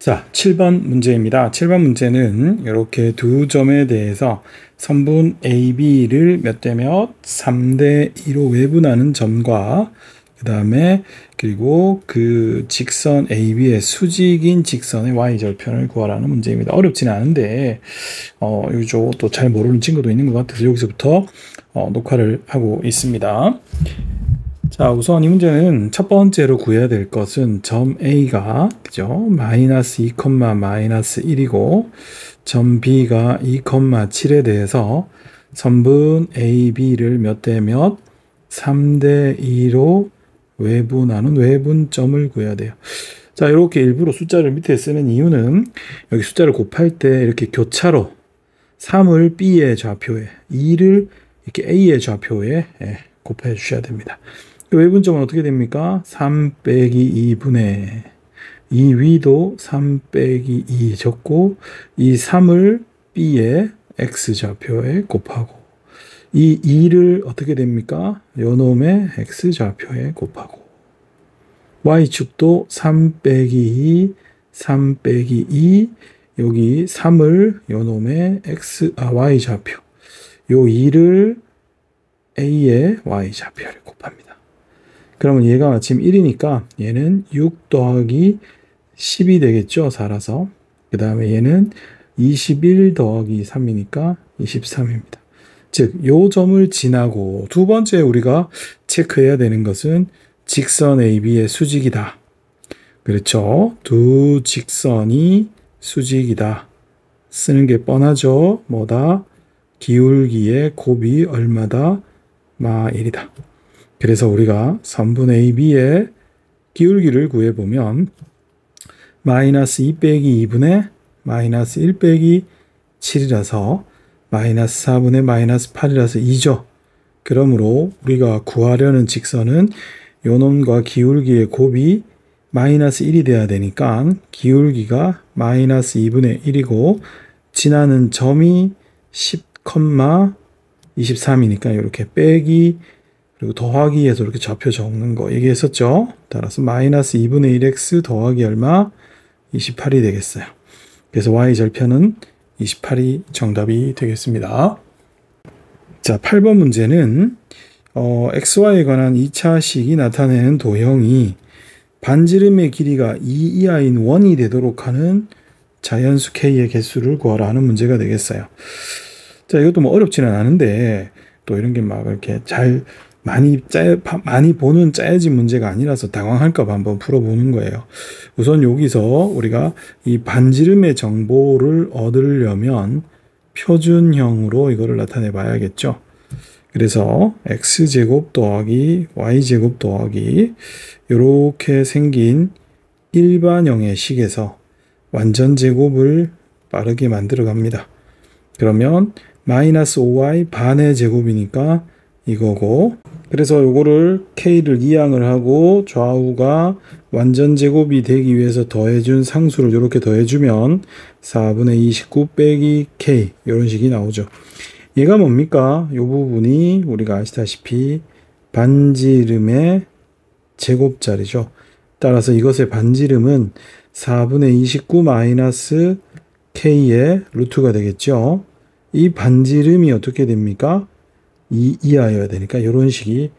자, 7번 문제입니다. 7번 문제는 이렇게 두 점에 대해서 선분 AB를 몇 대 몇, 3대 2로 외분하는 점과 그리고 그 직선 AB의 수직인 직선의 Y절편을 구하라는 문제입니다. 어렵지는 않은데 이쪽 또 잘 모르는 친구도 있는 것 같아서 여기서부터 녹화를 하고 있습니다. 자, 우선 이 문제는 첫 번째로 구해야 될 것은 점 A가 그죠? 마이너스 2, 마이너스 1이고 점 B가 2, 7에 대해서 선분 AB를 몇 대 몇? 3대 2로 외분하는 외분점을 구해야 돼요. 자, 이렇게 일부러 숫자를 밑에 쓰는 이유는 여기 숫자를 곱할 때 이렇게 교차로 3을 B의 좌표에 2를 이렇게 A의 좌표에 곱해 주셔야 됩니다. 외분점은 어떻게 됩니까? 3 빼기 2분의 이 위도 3 빼기 2 적고 이 3을 B의 X좌표에 곱하고 이 2를 어떻게 됩니까? 요놈의 X좌표에 곱하고 Y축도 3 빼기 2, 3 빼기 2 여기 3을 요놈의 Y좌표 요 2를 A의 Y좌표를 곱합니다. 그러면 얘가 마침 1이니까 얘는 6 더하기 10이 되겠죠. 살아서. 그 다음에 얘는 21 더하기 3이니까 23입니다. 즉, 요 점을 지나고 두 번째 우리가 체크해야 되는 것은 직선 AB의 수직이다. 그렇죠. 두 직선이 수직이다. 쓰는 게 뻔하죠. 뭐다? 기울기의 곱이 얼마다? 마 1이다. 그래서 우리가 선분 AB의 기울기를 구해보면 마이너스 2 빼기 2분의 마이너스 1 빼기 7이라서 마이너스 4분의 마이너스 8이라서 2죠. 그러므로 우리가 구하려는 직선은 요놈과 기울기의 곱이 마이너스 1이 돼야 되니까 기울기가 마이너스 2분의 1이고 지나는 점이 10,23이니까 이렇게 빼기 그리고 더하기에서 이렇게 좌표 적는 거 얘기했었죠. 따라서 마이너스 2분의 1x 더하기 얼마? 28이 되겠어요. 그래서 y절편은 28이 정답이 되겠습니다. 자, 8번 문제는 xy에 관한 2차식이 나타내는 도형이 반지름의 길이가 2 이하인 원이 되도록 하는 자연수 k의 개수를 구하라 하는 문제가 되겠어요. 자, 이것도 뭐 어렵지는 않은데 또 이런 게 막 이렇게 많이 보는 짜여진 문제가 아니라서 당황할까봐 한번 풀어보는 거예요. 우선 여기서 우리가 이 반지름의 정보를 얻으려면 표준형으로 이거를 나타내 봐야겠죠. 그래서 x제곱 더하기 y제곱 더하기 이렇게 생긴 일반형의 식에서 완전제곱을 빠르게 만들어 갑니다. 그러면 마이너스 5y 반의 제곱이니까 이거고 그래서 요거를 k를 이항을 하고 좌우가 완전 제곱이 되기 위해서 더해준 상수를 이렇게 더해주면 4분의 29 빼기 k 이런 식이 나오죠. 얘가 뭡니까? 요 부분이 우리가 아시다시피 반지름의 제곱자리죠. 따라서 이것의 반지름은 4분의 29 마이너스 k의 루트가 되겠죠. 이 반지름이 어떻게 됩니까? 2 이하여야 되니까 이런 식이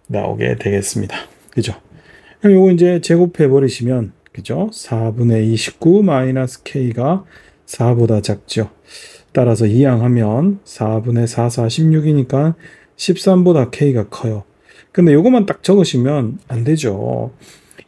나오게 되겠습니다. 그죠? 그럼 요거 이제 제곱해 버리시면 그죠? 4분의 29 마이너스 k가 4보다 작죠. 따라서 이항하면 4분의 4, 16이니까 13보다 k가 커요. 근데 요것만 딱 적으시면 안 되죠.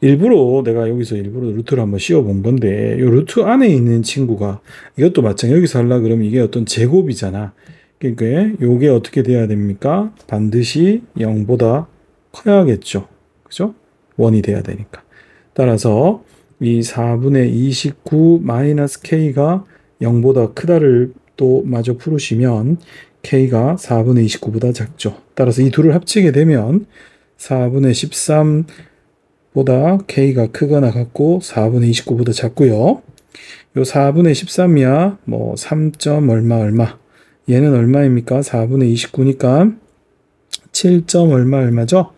내가 여기서 일부러 루트를 한번 씌워 본 건데 요 루트 안에 있는 친구가 이것도 마찬가지 여기서 하려 그러면 이게 어떤 제곱이잖아. 그러니까 요게 어떻게 돼야 됩니까? 반드시 0보다 커야겠죠. 그죠? 1이 돼야 되니까. 따라서 이 4분의 29 마이너스 k가 0보다 크다를 또 마저 풀으시면 k가 4분의 29보다 작죠. 따라서 이 둘을 합치게 되면 4분의 13보다 k가 크거나 같고 4분의 29보다 작고요. 요 4분의 13이야 뭐 3. 얼마 얘는 얼마입니까? 4분의 29니까 7. 얼마죠?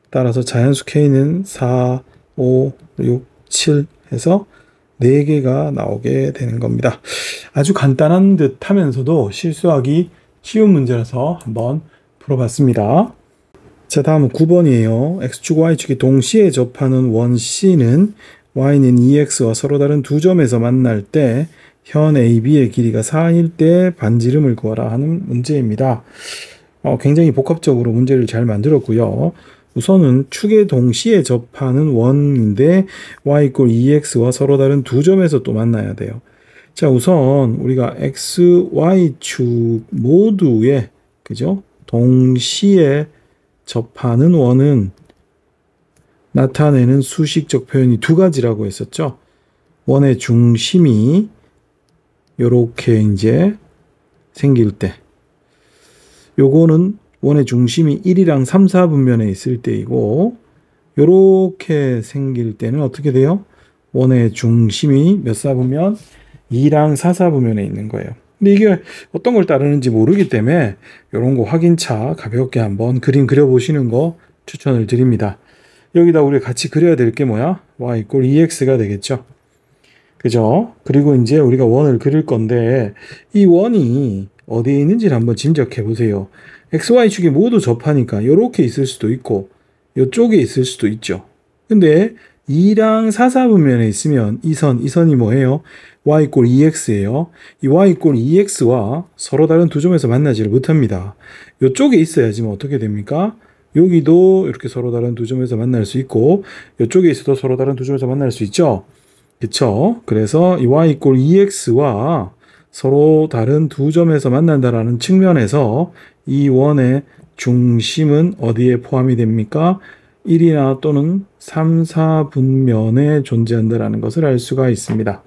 따라서 자연수 k는 4, 5, 6, 7 해서 4개가 나오게 되는 겁니다. 아주 간단한 듯 하면서도 실수하기 쉬운 문제라서 한번 풀어봤습니다. 자, 다음은 9번이에요. x축, y축이 동시에 접하는 원 C는 y는 2x와 서로 다른 두 점에서 만날 때 현 AB의 길이가 4일 때 반지름을 구하라 하는 문제입니다. 굉장히 복합적으로 문제를 잘 만들었고요. 우선은 축에 동시에 접하는 원인데 y = 2x와 서로 다른 두 점에서 또 만나야 돼요. 자, 우선 우리가 x, y축 모두에 그죠? 동시에 접하는 원은 나타내는 수식적 표현이 두 가지라고 했었죠. 원의 중심이 요렇게 이제 생길 때, 요거는 원의 중심이 1이랑 3, 4분면에 있을 때이고, 요렇게 생길 때는 어떻게 돼요? 원의 중심이 몇 사분면? 2랑 4, 4분면에 있는 거예요. 근데 이게 어떤 걸 따르는지 모르기 때문에 이런 거 확인차 가볍게 한번 그림 그려보시는 거 추천을 드립니다. 여기다 우리 같이 그려야 될 게 뭐야? y = 2x가 되겠죠. 그죠? 그리고 이제 우리가 원을 그릴 건데 이 원이 어디에 있는지를 한번 짐작해 보세요. XY축이 모두 접하니까 이렇게 있을 수도 있고 이쪽에 있을 수도 있죠. 근데 2랑 4, 4분면에 있으면 이 선이 뭐예요? y = 2x예요. 이 y = 2x와 서로 다른 두 점에서 만나지를 못합니다. 이쪽에 있어야지 뭐 어떻게 됩니까? 여기도 이렇게 서로 다른 두 점에서 만날 수 있고 이쪽에 있어도 서로 다른 두 점에서 만날 수 있죠. 그쵸? 그래서 이 y = 2x와 서로 다른 두 점에서 만난다라는 측면에서 이 원의 중심은 어디에 포함이 됩니까? 1이나 또는 3, 4분면에 존재한다라는 것을 알 수가 있습니다.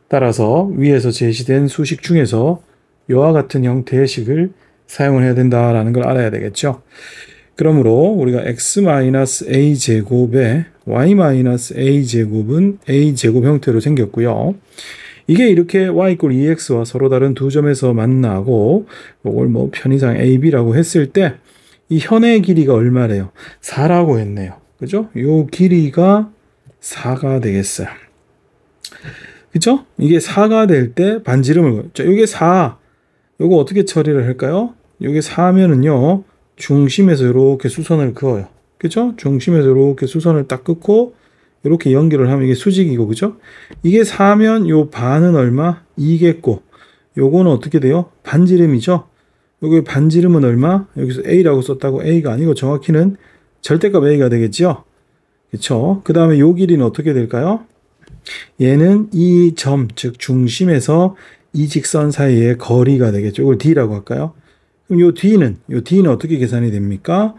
따라서 위에서 제시된 수식 중에서 이와 같은 형태의 식을 사용을 해야 된다라는 걸 알아야 되겠죠. 그러므로 우리가 x-a제곱에 y-a제곱은 a제곱 형태로 생겼고요. 이게 이렇게 y = 2x와 서로 다른 두 점에서 만나고 이걸 뭐 편의상 ab라고 했을 때 이 현의 길이가 얼마래요? 4라고 했네요. 그죠? 요 길이가 4가 되겠어요. 그죠? 이게 4가 될 때 반지름을, 자, 요게 4. 요거 어떻게 처리를 할까요? 요게 4면은요, 중심에서 이렇게 수선을 그어요. 그죠? 중심에서 이렇게 수선을 딱 긋고, 이렇게 연결을 하면 이게 수직이고, 그죠? 이게 4면 요 반은 얼마? 2겠고, 요거는 어떻게 돼요? 반지름이죠? 여기 반지름은 얼마? 여기서 A라고 썼다고 A가 아니고 정확히는 절대값 A가 되겠죠? 그쵸? 그 다음에 요 길이는 어떻게 될까요? 얘는 이 점, 즉 중심에서 이 직선 사이의 거리가 되겠죠. 이걸 D라고 할까요? 그럼 요 D는 어떻게 계산이 됩니까?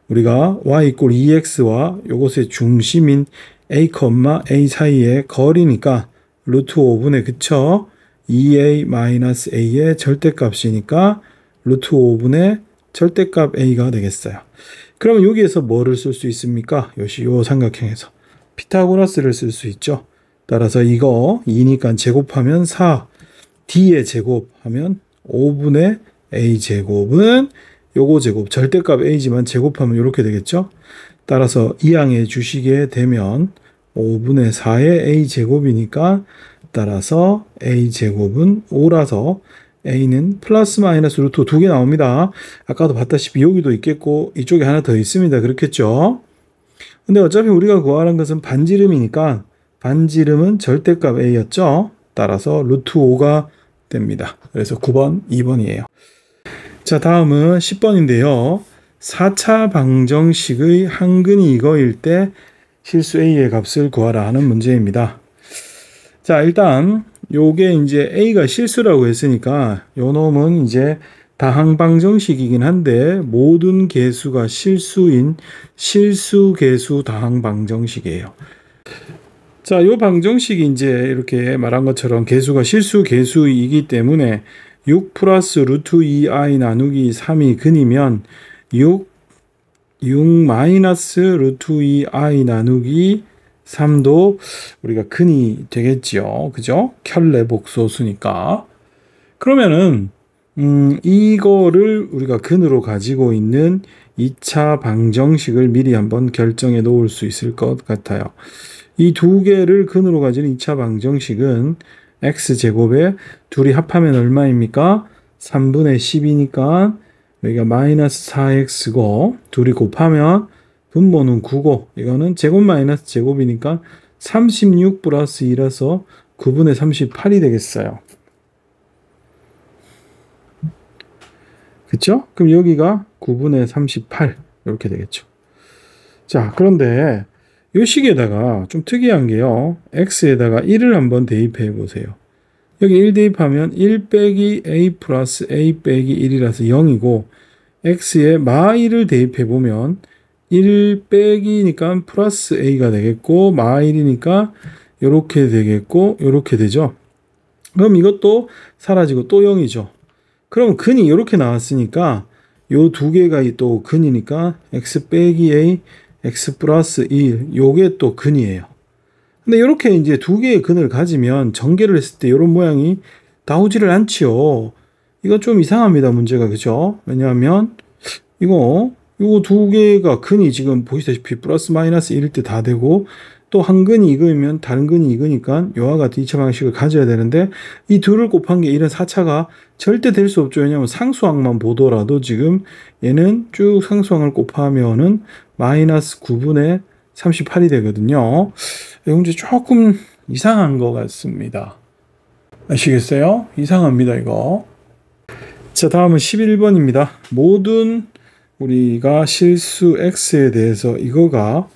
우리가 y = 2x와 요것의 중심인 A, A 사이의 거리니까 루트 5분의 그쵸? 2a-a의 절대값이니까 루트 5분의 절대값 a가 되겠어요. 그러면 여기에서 뭐를 쓸 수 있습니까? 요 삼각형에서 피타고라스를 쓸 수 있죠. 따라서 이거 2니까 제곱하면 4, d의 제곱하면 5분의 a 제곱은 요거 제곱, 절대값 a지만 제곱하면 이렇게 되겠죠. 따라서 이항해 주시게 되면 5분의 4의 a 제곱이니까 따라서 a 제곱은 5라서 a는 플러스 마이너스 루트 2개 나옵니다. 아까도 봤다시피 여기도 있겠고 이쪽에 하나 더 있습니다. 그렇겠죠? 근데 어차피 우리가 구하는 것은 반지름이니까 반지름은 절대값 a였죠. 따라서 루트 5가 됩니다. 그래서 9번, 2번이에요. 자, 다음은 10번인데요. 4차 방정식의 한근이 이거일 때 실수 a의 값을 구하라 하는 문제입니다. 자, 일단 요게 이제 a가 실수라고 했으니까 요 놈은 이제 다항방정식이긴 한데 모든 개수가 실수인 실수개수 다항방정식이에요. 자, 요 방정식이 이제 이렇게 말한 것처럼 개수가 실수개수이기 때문에 6 플러스 루트 2i 나누기 3이 근이면 6 마이너스 루트 2i 나누기 3도 우리가 근이 되겠지요. 그죠? 켤레 복소수니까. 그러면은 이거를 우리가 근으로 가지고 있는 2차 방정식을 미리 한번 결정해 놓을 수 있을 것 같아요. 이 두 개를 근으로 가지는 2차 방정식은 x제곱에 둘이 합하면 얼마입니까? 3분의 10이니까 여기가 마이너스 4x고 둘이 곱하면 분모는 9고 이거는 제곱 마이너스 제곱이니까 36 플러스 2라서 9분의 38이 되겠어요. 그쵸? 그럼 여기가 9분의 38 이렇게 되겠죠. 자, 그런데 이 식에다가 좀 특이한 게요. x에다가 1을 한번 대입해 보세요. 여기 1 대입하면 1 빼기 a 플러스 a 빼기 1이라서 0이고 x에 마 1을 대입해 보면 1 빼기니까 플러스 a가 되겠고 마 1이니까 이렇게 되겠고 이렇게 되죠. 그럼 이것도 사라지고 또 0이죠. 그럼 근이 이렇게 나왔으니까 요 두 개가 또 근이니까 x 빼기 a, x 플러스 1 요게 또 근이에요. 근데 이렇게 이제 두 개의 근을 가지면 전개를 했을 때 이런 모양이 나오지를 않지요. 이거 좀 이상합니다. 문제가. 그죠? 왜냐하면 이거 두 개가 근이 지금 보시다시피 플러스 마이너스 1일 때 다 되고 또 한 근이 이거이면 다른 근이 이거니까 이와 같은 2차 방식을 가져야 되는데 이 둘을 곱한 게 이런 4차가 절대 될 수 없죠. 왜냐하면 상수항만 보더라도 지금 얘는 쭉 상수항을 곱하면은 마이너스 9분의 38이 되거든요. 이 문제 조금 이상한 것 같습니다. 아시겠어요? 이상합니다, 이거. 자, 다음은 11번입니다. 모든 우리가 실수 x에 대해서 이거가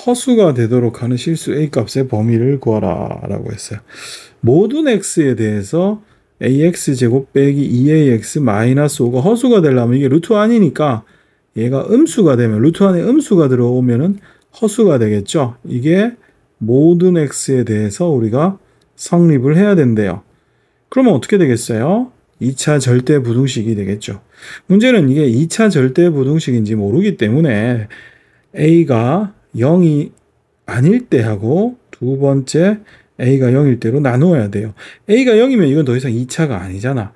허수가 되도록 하는 실수 a 값의 범위를 구하라 라고 했어요. 모든 x에 대해서 ax제곱 빼기 2ax 마이너스 5가 허수가 되려면 이게 루트 안이니까 얘가 음수가 되면 루트 안에 음수가 들어오면은 허수가 되겠죠. 이게 모든 x에 대해서 우리가 성립을 해야 된대요. 그러면 어떻게 되겠어요? 2차 절대부등식이 되겠죠. 문제는 이게 2차 절대부등식인지 모르기 때문에 a가 0이 아닐 때하고 두 번째 a가 0일 때로 나누어야 돼요. a가 0이면 이건 더 이상 2차가 아니잖아.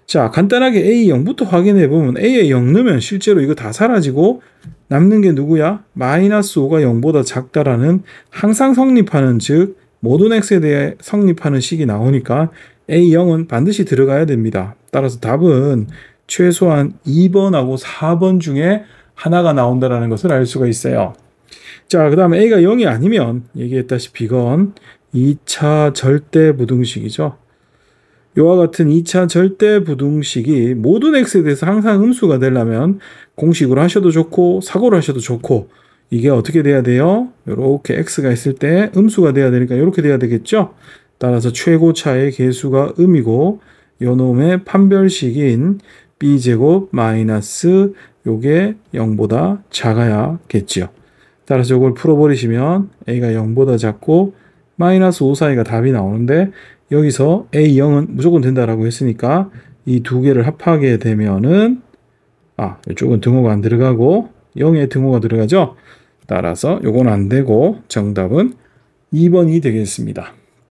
자, 간단하게 a 0부터 확인해 보면 a에 0 넣으면 실제로 이거 다 사라지고 남는 게 누구야? 마이너스 5가 0보다 작다라는 항상 성립하는, 즉 모든 x에 대해 성립하는 식이 나오니까 a0은 반드시 들어가야 됩니다. 따라서 답은 최소한 2번하고 4번 중에 하나가 나온다는 것을 알 수가 있어요. 자, 그 다음에 a가 0이 아니면 얘기했다시피 이건 2차 절대부등식이죠. 이와 같은 2차 절대부등식이 모든 x에 대해서 항상 음수가 되려면 공식으로 하셔도 좋고 사고로 하셔도 좋고 이게 어떻게 돼야 돼요? 이렇게 x가 있을 때 음수가 돼야 되니까 이렇게 돼야 되겠죠? 따라서 최고차의 계수가 음이고 요놈의 판별식인 b제곱 마이너스 요게 0보다 작아야겠죠. 따라서 이걸 풀어버리시면 a가 0보다 작고 마이너스 5 사이가 답이 나오는데 여기서 a0은 무조건 된다라고 했으니까 이 두 개를 합하게 되면은 이쪽은 등호가 안 들어가고 0에 등호가 들어가죠. 따라서 요건 안 되고 정답은 2번이 되겠습니다.